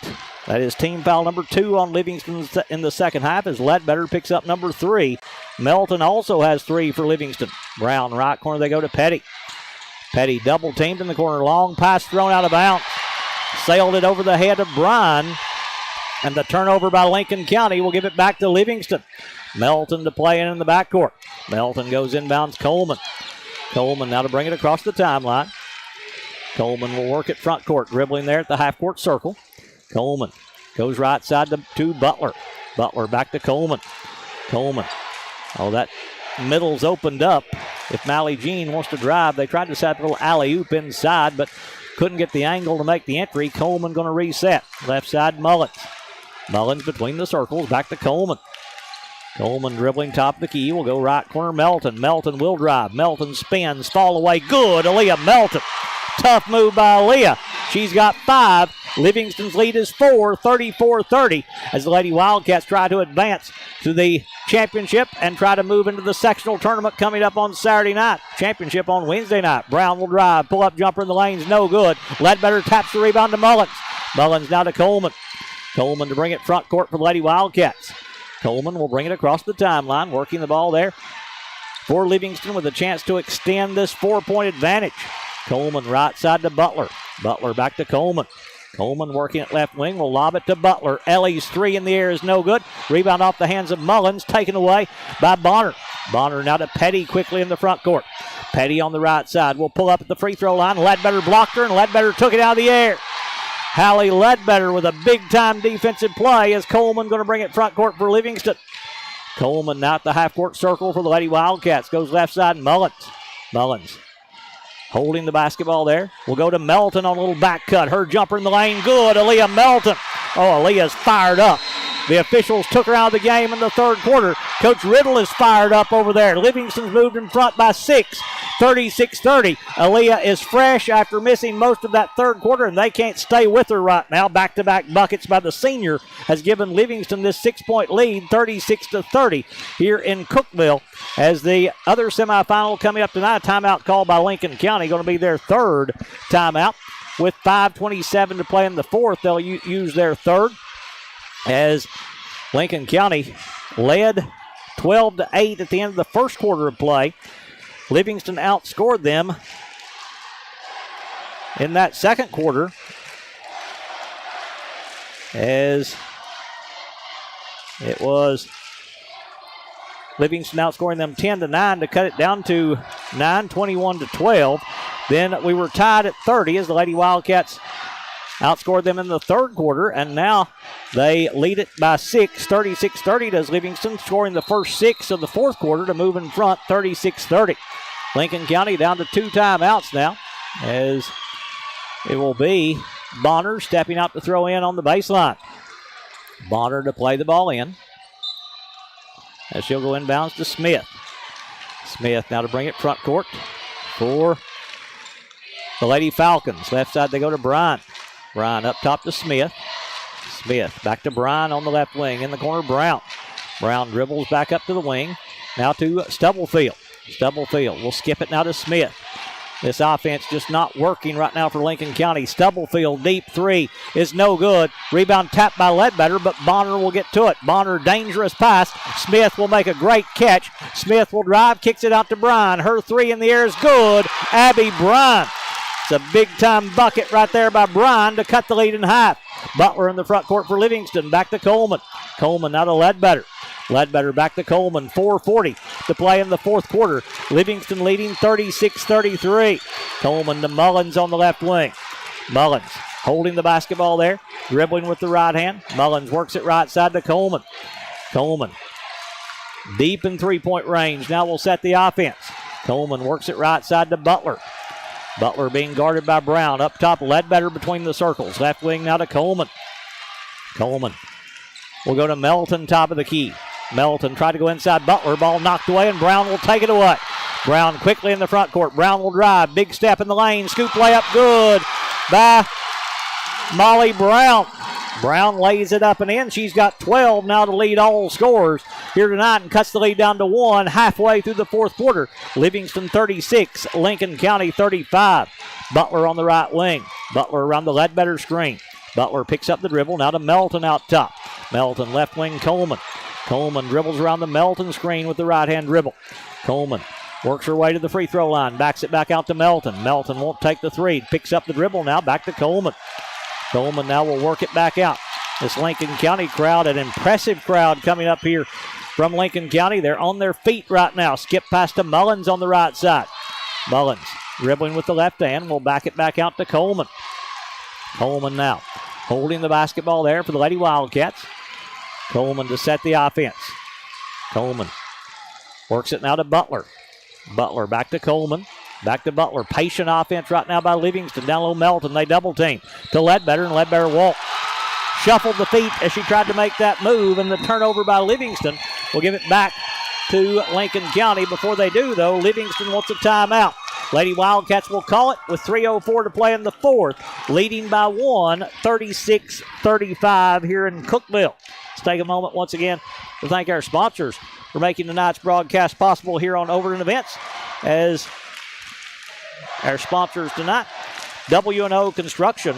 that is team foul number 2 on Livingston in the second half as Ledbetter picks up number 3. Melton also has 3 for Livingston. Brown, right corner, they go to Petty. Petty double teamed in the corner. Long pass thrown out of bounds. Sailed it over the head of Bryan. And the turnover by Lincon County will give it back to Livingston. Melton to play in the backcourt. Melton goes inbounds Coleman. Coleman now to bring it across the timeline. Coleman will work at front court, dribbling there at the half-court circle. Coleman goes right side to Butler. Butler back to Coleman. Coleman. Oh, that middle's opened up. If Mally Jean wants to drive, they tried to set a little alley-oop inside, but couldn't get the angle to make the entry. Coleman going to reset. Left side, Mullins. Mullins between the circles, back to Coleman. Coleman dribbling top of the key. Will go right corner, Melton. Melton will drive. Melton spins, fall away. Good, Aaliyah Melton. Tough move by Aaliyah. She's got 5. Livingston's lead is 4, 34-30, as the Lady Wildcats try to advance to the championship and try to move into the sectional tournament coming up on Saturday night. Championship on Wednesday night. Brown will drive. Pull-up jumper in the lane's no good. Ledbetter taps the rebound to Mullins. Mullins now to Coleman. Coleman to bring it front court for the Lady Wildcats. Coleman will bring it across the timeline, working the ball there for Livingston with a chance to extend this 4-point advantage. Coleman right side to Butler. Butler back to Coleman. Coleman working at left wing, will lob it to Butler. Ellie's 3 in the air is no good. Rebound off the hands of Mullins, taken away by Bonner. Bonner now to Petty quickly in the front court. Petty on the right side will pull up at the free throw line. Ledbetter blocked her, and Ledbetter took it out of the air. Hallie Ledbetter with a big-time defensive play as Coleman going to bring it front court for Livingston. Coleman now at the half-court circle for the Lady Wildcats. Goes left side, Mullins. Mullins holding the basketball there. We'll go to Melton on a little back cut. Her jumper in the lane, good. Aaliyah Melton. Oh, Aaliyah's fired up. The officials took her out of the game in the third quarter. Coach Riddle is fired up over there. Livingston's moved in front by 6, 36-30. Aaliyah is fresh after missing most of that third quarter, and they can't stay with her right now. Back-to-back buckets by the senior has given Livingston this 6-point lead, 36-30 here in Cookeville. As the other semifinal coming up tonight, a timeout called by Lincon County, going to be their third timeout. With 5:27 to play in the fourth, they'll use their third, as Lincon County led 12-8 at the end of the first quarter of play. Livingston outscored them in that second quarter, as it was Livingston outscoring them 10-9 to cut it down to 9, 21-12. Then we were tied at 30 as the Lady Wildcats outscored them in the third quarter, and now they lead it by 6, 36-30 does Livingston, scoring the first 6 of the fourth quarter to move in front, 36-30. Lincon County down to 2 timeouts now, as it will be Bonner stepping out to throw in on the baseline. Bonner to play the ball in, as she'll go inbounds to Smith. Smith now to bring it front court for the Lady Falcons. Left side they go to Bryan. Bryan up top to Smith. Smith back to Bryan on the left wing. In the corner, Brown. Brown dribbles back up to the wing. Now to Stubblefield. Stubblefield will skip it now to Smith. This offense just not working right now for Lincon County. Stubblefield, deep 3 is no good. Rebound tapped by Ledbetter, but Bonner will get to it. Bonner, dangerous pass. Smith will make a great catch. Smith will drive, kicks it out to Bryan. Her 3 in the air is good. Abby Bryan. It's a big-time bucket right there by Bryan to cut the lead in half. Butler in the front court for Livingston. Back to Coleman. Coleman now to Ledbetter. Ledbetter back to Coleman. 4:40 to play in the fourth quarter. Livingston leading 36-33. Coleman to Mullins on the left wing. Mullins holding the basketball there. Dribbling with the right hand. Mullins works it right side to Coleman. Coleman deep in three-point range. Now we'll set the offense. Coleman works it right side to Butler. Butler being guarded by Brown. Up top, Ledbetter between the circles. Left wing now to Coleman. Coleman will go to Melton, top of the key. Melton tried to go inside Butler. Ball knocked away, and Brown will take it away. Brown quickly in the front court. Brown will drive. Big step in the lane. Scoop layup good by Molly Brown. Brown lays it up and in. She's got 12 now to lead all scorers here tonight and cuts the lead down to 1 halfway through the fourth quarter. Livingston 36, Lincon County 35. Butler on the right wing. Butler around the Ledbetter screen. Butler picks up the dribble now to Melton out top. Melton left wing Coleman. Coleman dribbles around the Melton screen with the right-hand dribble. Coleman works her way to the free throw line. Backs it back out to Melton. Melton won't take the three. Picks up the dribble now. Back to Coleman. Coleman now will work it back out. This Lincon County crowd, an impressive crowd coming up here from Lincon County. They're on their feet right now. Skip past to Mullins on the right side. Mullins dribbling with the left hand. Will back it back out to Coleman. Coleman now holding the basketball there for the Lady Wildcats. Coleman to set the offense. Coleman works it now to Butler. Butler back to Coleman. Back to Butler. Patient offense right now by Livingston. Down low Melton. They double team to Ledbetter, and Ledbetter won't. Shuffled the feet as she tried to make that move, and the turnover by Livingston will give it back to Lincon County. Before they do, though, Livingston wants a timeout. Lady Wildcats will call it with 3:04 to play in the fourth, leading by 1, 36-35 here in Cookeville. Let's take a moment once again to thank our sponsors for making tonight's broadcast possible here on Overton Events. As our sponsors tonight, W&O Construction,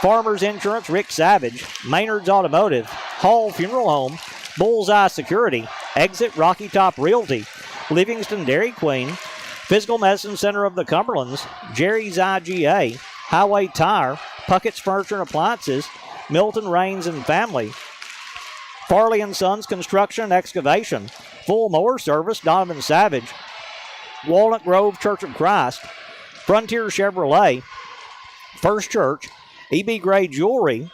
Farmers Insurance, Rick Savage, Maynard's Automotive, Hall Funeral Home, Bullseye Security, Exit Rocky Top Realty, Livingston Dairy Queen, Physical Medicine Center of the Cumberlands, Jerry's IGA, Highway Tire, Puckett's Furniture and Appliances, Milton Rains and Family, Farley & Sons Construction and Excavation, Full Mower Service, Donovan Savage, Walnut Grove Church of Christ, Frontier Chevrolet, First Church, E.B. Gray Jewelry,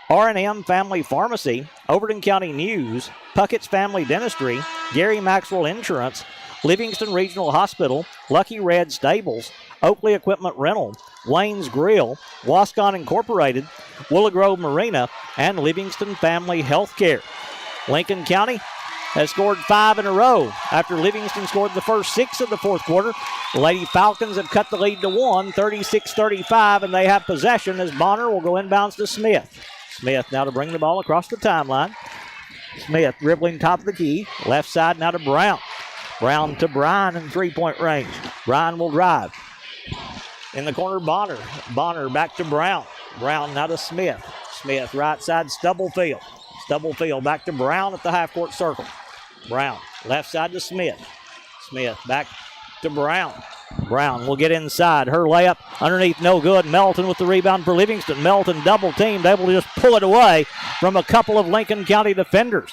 R&M Family Pharmacy, Overton County News, Puckett's Family Dentistry, Gary Maxwell Insurance, Livingston Regional Hospital, Lucky Red Stables, Oakley Equipment Rental, Wayne's Grill, Wascon Incorporated, Willow Grove Marina, and Livingston Family Healthcare. Lincon County has scored 5 in a row after Livingston scored the first 6 of the fourth quarter. The Lady Falcons have cut the lead to 1, 36-35, and they have possession as Bonner will go inbounds to Smith. Smith now to bring the ball across the timeline. Smith dribbling top of the key. Left side now to Brown. Brown to Bryan in three-point range. Bryan will drive. In the corner, Bonner. Bonner back to Brown. Brown now to Smith. Smith right side, Stubblefield. Stubblefield back to Brown at the half-court circle. Brown left side to Smith. Smith back to Brown. Brown will get inside. Her layup underneath, no good. Melton with the rebound for Livingston. Melton double teamed, able to just pull it away from a couple of Lincon County defenders.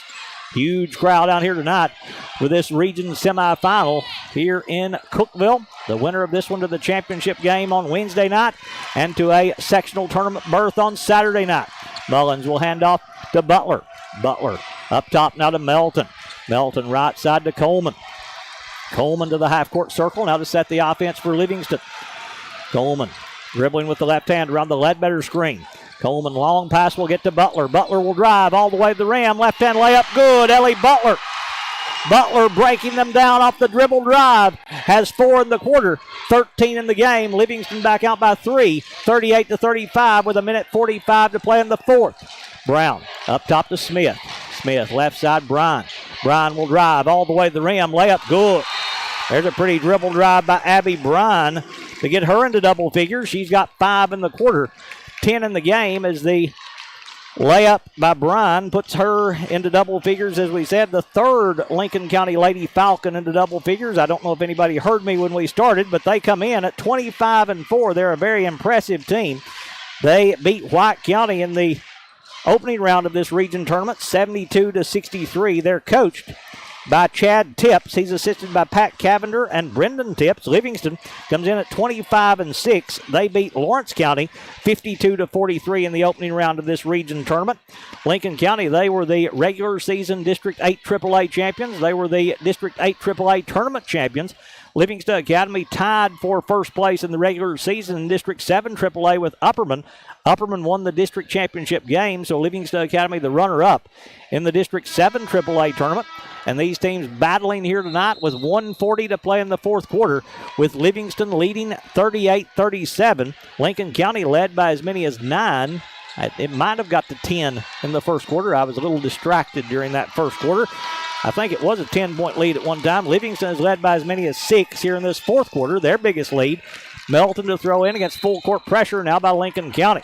Huge crowd out here tonight for this region semifinal here in Cookeville. The winner of this one to the championship game on Wednesday night and to a sectional tournament berth on Saturday night. Mullins will hand off to Butler. Butler up top now to Melton. Melton right side to Coleman. Coleman to the half-court circle now to set the offense for Livingston. Coleman dribbling with the left hand around the Ledbetter screen. Coleman long pass will get to Butler. Butler will drive all the way to the rim. Left hand layup good. Ellie Butler. Butler breaking them down off the dribble drive. Has 4 in the quarter, 13 in the game. Livingston back out by 3, 38-35 with 1:45 to play in the fourth. Brown up top to Smith. Smith left side, Bryan. Bryan will drive all the way to the rim. Layup good. There's a pretty dribble drive by Abby Bryan to get her into double figures. She's got 5 in the quarter, 10 in the game as the layup by Bryan puts her into double figures. As we said, the third Lincon County Lady Falcon into double figures. I don't know if anybody heard me when we started, but they come in at 25-4. They're a very impressive team. They beat White County in the opening round of this region tournament, 72-63. They're coached by Chad Tips. He's assisted by Pat Cavender and Brendan Tips. Livingston comes in at 25-6. They beat Lawrence County 52-43 in the opening round of this region tournament. Lincon County, they were the regular season District 8 AAA champions. They were the District 8 AAA tournament champions. Livingston Academy tied for first place in the regular season in District 7 AAA with Upperman. Upperman won the district championship game, so Livingston Academy the runner-up in the District 7 AAA tournament. And these teams battling here tonight with 1:40 to play in the fourth quarter, with Livingston leading 38-37. Lincoln County led by as many as 9. It might have got to 10 in the first quarter. I was a little distracted during that first quarter. I think it was a 10-point lead at one time. Livingston is led by as many as 6 here in this fourth quarter, their biggest lead. Melton to throw in against full court pressure now by Lincoln County.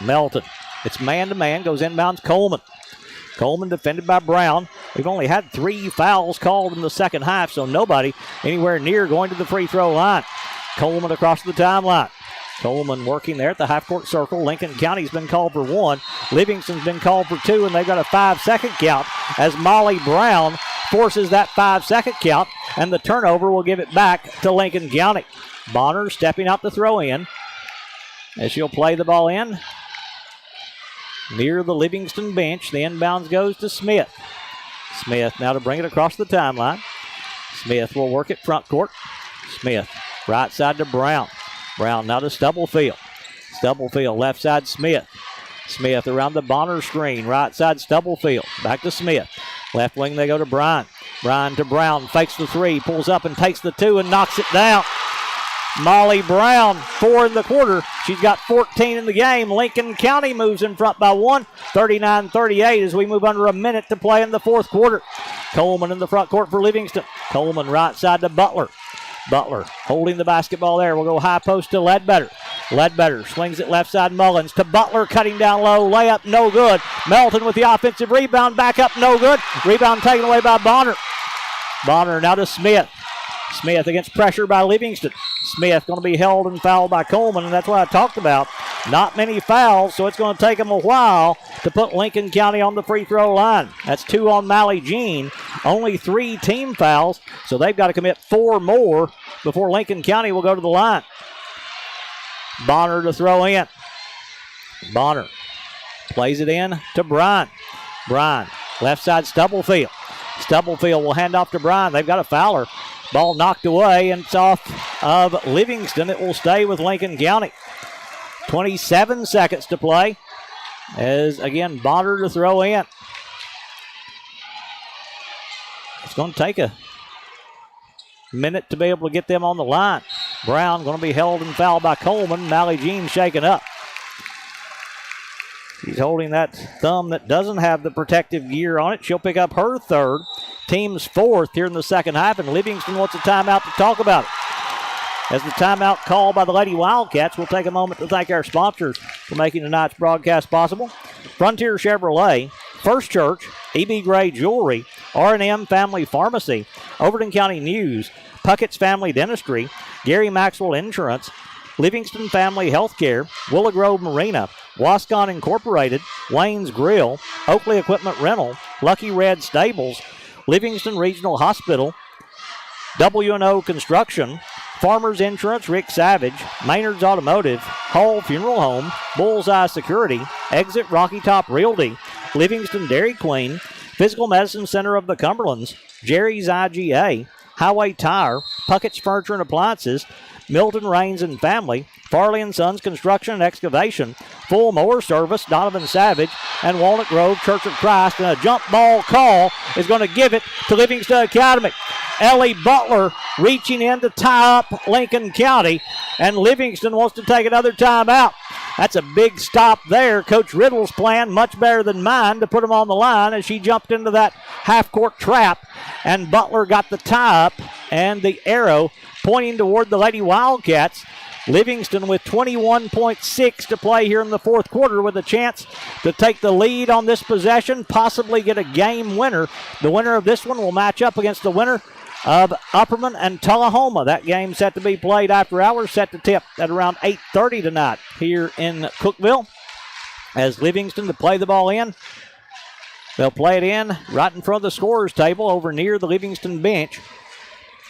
Melton, it's man-to-man, goes inbounds Coleman. Coleman defended by Brown. We've only had 3 fouls called in the second half, so nobody anywhere near going to the free throw line. Coleman across the timeline. Coleman working there at the half-court circle. Lincoln County's been called for 1. Livingston's been called for 2, and they've got a 5-second count as Molly Brown forces that 5-second count, and the turnover will give it back to Lincoln County. Bonner stepping out to throw in as she'll play the ball in near the Livingston bench. The inbounds goes to Smith. Smith now to bring it across the timeline. Smith will work at front court. Smith right side to Brown. Brown now to Stubblefield. Stubblefield left side Smith. Smith around the Bonner screen. Right side Stubblefield. Back to Smith. Left wing they go to Bryan. Bryan to Brown. Fakes the 3. Pulls up and takes the 2 and knocks it down. Molly Brown, 4 in the quarter. She's got 14 in the game. Lincoln County moves in front by 1. 39-38 as we move under a minute to play in the fourth quarter. Coleman in the front court for Livingston. Coleman right side to Butler. Butler holding the basketball there. We'll go high post to Ledbetter. Ledbetter swings it left side Mullins to Butler, cutting down low. Layup, no good. Melton with the offensive rebound. Back up, no good. Rebound taken away by Bonner. Bonner now to Smith. Smith against pressure by Livingston. Smith going to be held and fouled by Coleman, and that's what I talked about. Not many fouls, so it's going to take them a while to put Lincoln County on the free throw line. That's 2 on Mally Jean. Only 3 team fouls, so they've got to commit 4 more before Lincoln County will go to the line. Bonner to throw in. Bonner plays it in to Bryan. Bryan, left side Stubblefield. Stubblefield will hand off to Bryan. They've got a fouler. Ball knocked away, and it's off of Livingston. It will stay with Lincoln County. 27 seconds to play. As, again, Bonner to throw in. It's going to take a minute to be able to get them on the line. Brown going to be held and fouled by Coleman. Mally Jean shaken up. She's holding that thumb that doesn't have the protective gear on it. She'll pick up her 3rd. Team's 4th here in the second half, and Livingston wants a timeout to talk about it. As the timeout called by the Lady Wildcats, we'll take a moment to thank our sponsors for making tonight's broadcast possible. Frontier Chevrolet, First Church, E.B. Gray Jewelry, R&M Family Pharmacy, Overton County News, Puckett's Family Dentistry, Gary Maxwell Insurance, Livingston Family Healthcare, Willow Grove Marina, Wascon Incorporated, Wayne's Grill, Oakley Equipment Rental, Lucky Red Stables, Livingston Regional Hospital, W&O Construction, Farmers Insurance, Rick Savage, Maynard's Automotive, Hall Funeral Home, Bullseye Security, Exit Rocky Top Realty, Livingston Dairy Queen, Physical Medicine Center of the Cumberlands, Jerry's IGA, Highway Tire, Puckett's Furniture and Appliances, Milton Rains and Family, Farley and Sons Construction and Excavation, Full Mower Service, Donovan Savage, and Walnut Grove Church of Christ. And a jump ball call is going to give it to Livingston Academy. Ellie Butler reaching in to tie up Lincoln County, and Livingston wants to take another timeout. That's a big stop there. Coach Riddle's plan, much better than mine, to put him on the line as she jumped into that half-court trap, and Butler got the tie-up and the arrow pointing toward the Lady Wildcats. Livingston with 21.6 to play here in the fourth quarter with a chance to take the lead on this possession, possibly get a game winner. The winner of this one will match up against the winner of Upperman and Tullahoma. That game set to be played after hours, set to tip at around 8:30 tonight here in Cookeville. As Livingston to play the ball in, they'll play it in right in front of the scorer's table over near the Livingston bench.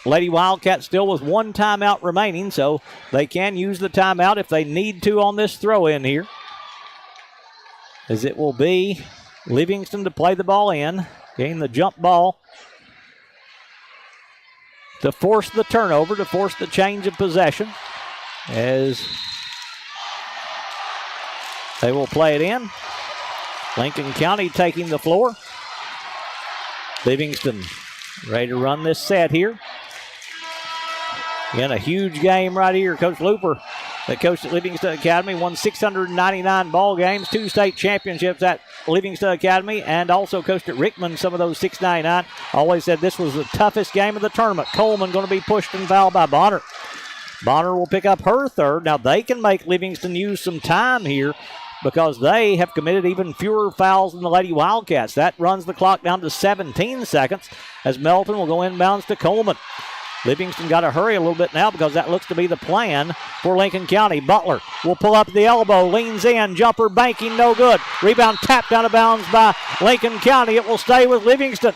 Lady Wildcats still with 1 timeout remaining, so they can use the timeout if they need to on this throw-in here. As it will be Livingston to play the ball in, getting the jump ball to force the turnover, to force the change of possession, as they will play it in. Lincoln County taking the floor. Livingston ready to run this set here. Again, a huge game right here. Coach Looper, that coached at Livingston Academy, won 699 ball games, 2 state championships at Livingston Academy, and also coached at Rickman some of those 699. Always said this was the toughest game of the tournament. Coleman going to be pushed and fouled by Bonner. Bonner will pick up her third. Now they can make Livingston use some time here because they have committed even fewer fouls than the Lady Wildcats. That runs the clock down to 17 seconds as Melton will go inbounds to Coleman. Livingston got to hurry a little bit now because that looks to be the plan for Lincoln County. Butler will pull up the elbow, leans in, jumper banking, no good. Rebound tapped out of bounds by Lincoln County. It will stay with Livingston.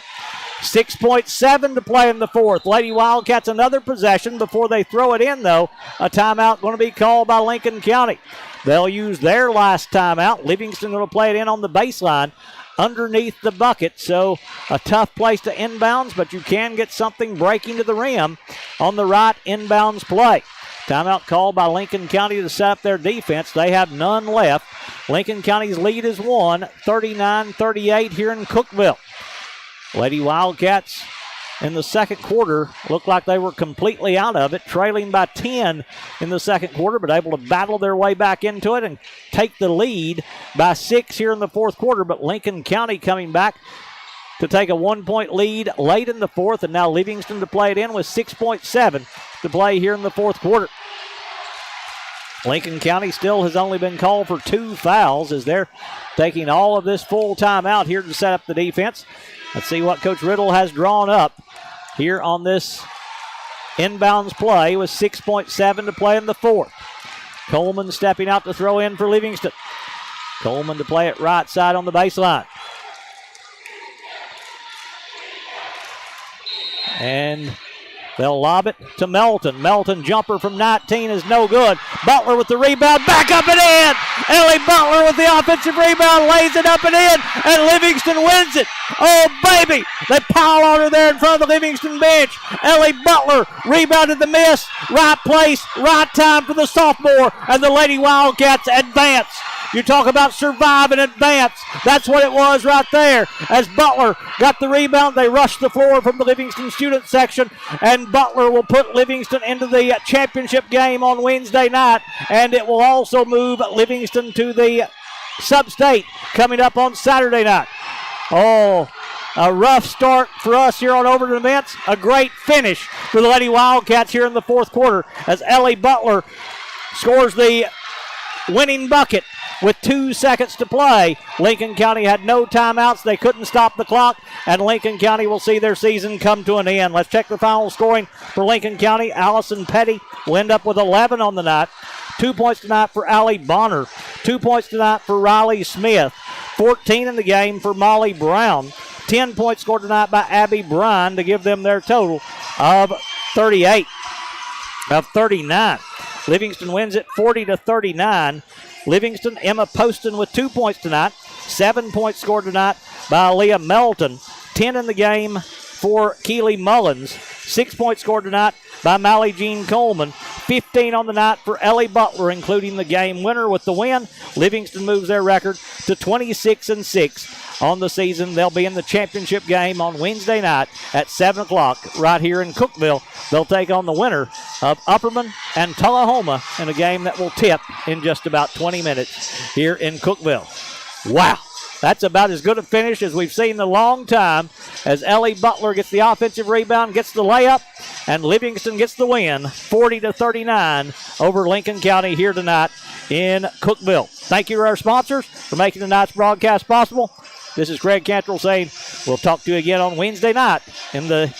6.7 to play in the fourth. Lady Wildcats another possession before they throw it in, though. A timeout going to be called by Lincoln County. They'll use their last timeout. Livingston going to play it in on the baseline underneath the bucket. So a tough place to inbounds, but you can get something breaking to the rim on the right inbounds play. Timeout called by Lincoln County to set up their defense. They have none left. Lincoln County's lead is 39-38 here in Cookeville. Lady Wildcats in the second quarter looked like they were completely out of it, trailing by 10 in the second quarter, but able to battle their way back into it and take the lead by 6 here in the fourth quarter. But Lincoln County coming back to take a 1-point lead late in the fourth, and now Livingston to play it in with 6.7 to play here in the fourth quarter. Lincoln County still has only been called for 2 fouls as they're taking all of this full time out here to set up the defense. Let's see what Coach Riddle has drawn up here on this inbounds play with 6.7 to play in the fourth. Coleman stepping out to throw in for Livingston. Coleman to play it right side on the baseline. And they'll lob it to Melton. Melton jumper from 19 is no good. Butler with the rebound, back up and in. Ellie Butler with the offensive rebound, lays it up and in, and Livingston wins it. Oh, baby. They pile on her there in front of the Livingston bench. Ellie Butler rebounded the miss. Right place, right time for the sophomore, and the Lady Wildcats advance. You talk about survive and advance. That's what it was right there. As Butler got the rebound, they rushed the floor from the Livingston student section, and Butler will put Livingston into the championship game on Wednesday night, and it will also move Livingston to the sub-state coming up on Saturday night. Oh, a rough start for us here on Overton Events. A great finish for the Lady Wildcats here in the fourth quarter as Ellie Butler scores the winning bucket with 2 seconds to play. Lincoln County had no timeouts. They couldn't stop the clock, and Lincoln County will see their season come to an end. Let's check the final scoring for Lincoln County. Allison Petty will end up with 11 on the night. 2 points tonight for Allie Bonner. 2 points tonight for Riley Smith. 14 in the game for Molly Brown. 10 points scored tonight by Abby Bryan to give them their total of 38 of 39. Livingston wins it 40-39. Livingston, Emma Poston with 2 points tonight. 7 points scored tonight by Leah Melton. 10 in the game for Keely Mullins. 6 points scored tonight by Mally Jean Coleman. 15 on the night for Ellie Butler, including the game winner with the win. Livingston moves their record to 26-6 on the season. They'll be in the championship game on Wednesday night at 7 o'clock right here in Cookeville. They'll take on the winner of Upperman and Tullahoma in a game that will tip in just about 20 minutes here in Cookeville. Wow. That's about as good a finish as we've seen in a long time as Ellie Butler gets the offensive rebound, gets the layup, and Livingston gets the win 40-39 over Lincoln County here tonight in Cookeville. Thank you to our sponsors for making tonight's broadcast possible. This is Craig Cantrell saying we'll talk to you again on Wednesday night in the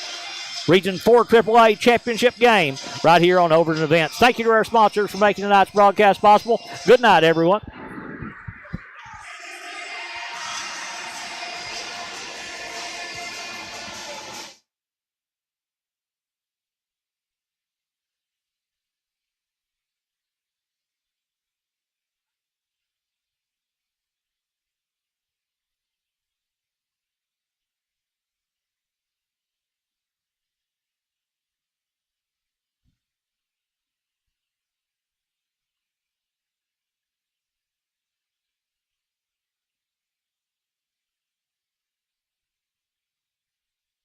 Region 4 AAA Championship game right here on Overton Events. Thank you to our sponsors for making tonight's broadcast possible. Good night, everyone.